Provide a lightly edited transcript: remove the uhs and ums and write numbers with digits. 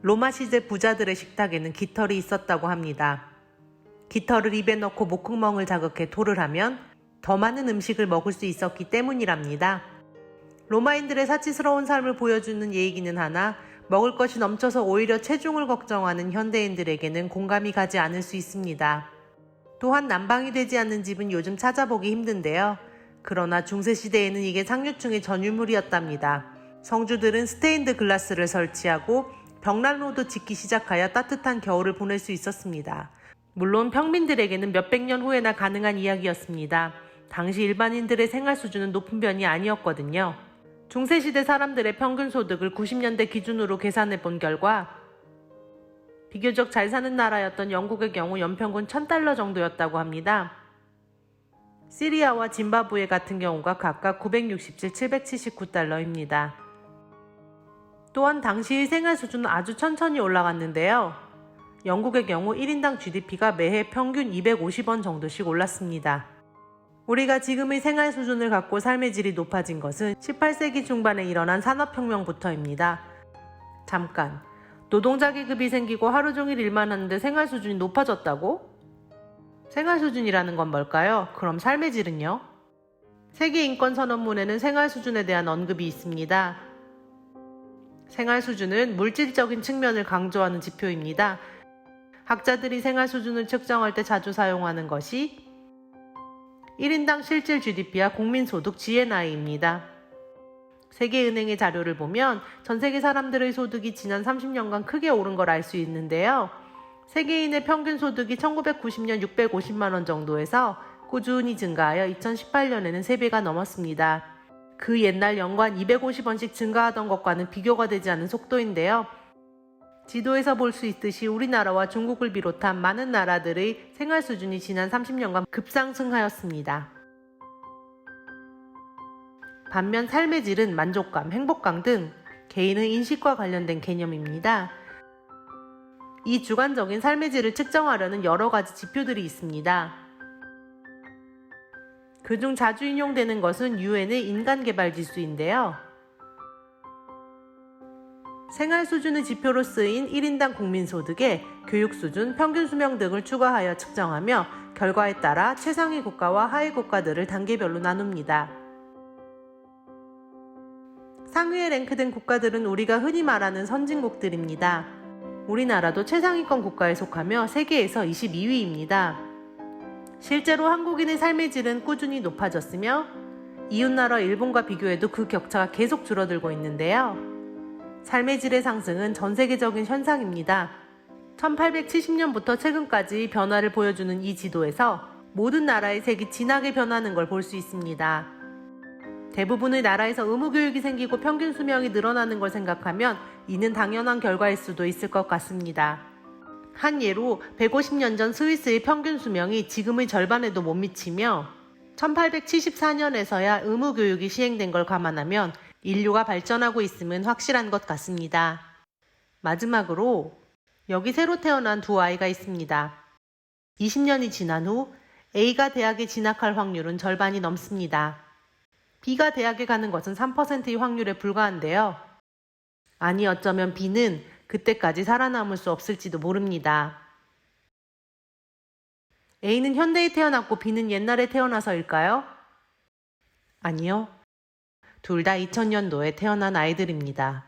로마 시대 부자들의 식탁에는 깃털이 있었다고 합니다. 깃털을 입에 넣고 목구멍을 자극해 토를 하면 더 많은 음식을 먹을 수 있었기 때문이랍니다. 로마인들의 사치스러운 삶을 보여주는 얘기는 하나 먹을 것이 넘쳐서 오히려 체중을 걱정하는 현대인들에게는 공감이 가지 않을 수 있습니다. 또한 난방이 되지 않는 집은 요즘 찾아보기 힘든데요. 그러나 중세시대에는 이게 상류층의 전유물이었답니다. 성주들은 스테인드 글라스를 설치하고 벽난로도 짓기 시작하여 따뜻한 겨울을 보낼 수 있었습니다. 물론 평민들에게는 몇백 년 후에나 가능한 이야기였습니다. 당시 일반인들의 생활 수준은 높은 편이 아니었거든요. 중세시대 사람들의 평균 소득을 90년대 기준으로 계산해 본 결과 비교적 잘 사는 나라였던 영국의 경우 연평균 $1,000 정도였다고 합니다. 시리아와 짐바브웨 같은 경우가 각각 967, $779입니다. 또한 당시의 생활 수준은 아주 천천히 올라갔는데요. 영국의 경우 1인당 GDP가 매해 평균 250원 정도씩 올랐습니다. 우리가 지금의 생활 수준을 갖고 삶의 질이 높아진 것은 18세기 중반에 일어난 산업혁명부터입니다. 잠깐, 노동자 계급이 생기고 하루 종일 일만 하는데 생활 수준이 높아졌다고? 생활 수준이라는 건 뭘까요? 그럼 삶의 질은요? 세계인권선언문에는 생활 수준에 대한 언급이 있습니다. 생활 수준은 물질적인 측면을 강조하는 지표입니다. 학자들이 생활 수준을 측정할 때 자주 사용하는 것이 1인당 실질 GDP와 국민소득 GNI입니다. 세계은행의 자료를 보면 전 세계 사람들의 소득이 지난 30년간 크게 오른 걸 알 수 있는데요. 세계인의 평균 소득이 1990년 650만 원 정도에서 꾸준히 증가하여 2018년에는 3배가 넘었습니다. 그 옛날 연간 250원씩 증가하던 것과는 비교가 되지 않는 속도인데요. 지도에서 볼 수 있듯이 우리나라와 중국을 비롯한 많은 나라들의 생활 수준이 지난 30년간 급상승하였습니다. 반면 삶의 질은 만족감, 행복감 등 개인의 인식과 관련된 개념입니다. 이 주관적인 삶의 질을 측정하려는 여러 가지 지표들이 있습니다. 그중 자주 인용되는 것은 유엔의 인간개발지수인데요. 생활 수준의 지표로 쓰인 1인당 국민소득에 교육수준, 평균수명 등을 추가하여 측정하며 결과에 따라 최상위 국가와 하위 국가들을 단계별로 나눕니다. 상위에 랭크된 국가들은 우리가 흔히 말하는 선진국들입니다. 우리나라도 최상위권 국가에 속하며 세계에서 22위입니다. 실제로 한국인의 삶의 질은 꾸준히 높아졌으며 이웃나라 일본과 비교해도 그 격차가 계속 줄어들고 있는데요. 삶의 질의 상승은 전 세계적인 현상입니다. 1870년부터 최근까지 변화를 보여주는 이 지도에서 모든 나라의 색이 진하게 변하는 걸 볼 수 있습니다. 대부분의 나라에서 의무교육이 생기고 평균 수명이 늘어나는 걸 생각하면 이는 당연한 결과일 수도 있을 것 같습니다. 한 예로 150년 전 스위스의 평균 수명이 지금의 절반에도 못 미치며 1874년에서야 의무교육이 시행된 걸 감안하면 인류가 발전하고 있음은 확실한 것 같습니다. 마지막으로 여기 새로 태어난 두 아이가 있습니다. 20년이 지난 후 A가 대학에 진학할 확률은 절반이 넘습니다. B가 대학에 가는 것은 3%의 확률에 불과한데요. 아니 어쩌면 B는 그때까지 살아남을 수 없을지도 모릅니다. A는 현대에 태어났고 B는 옛날에 태어나서일까요? 아니요. 둘 다 2000년도에 태어난 아이들입니다.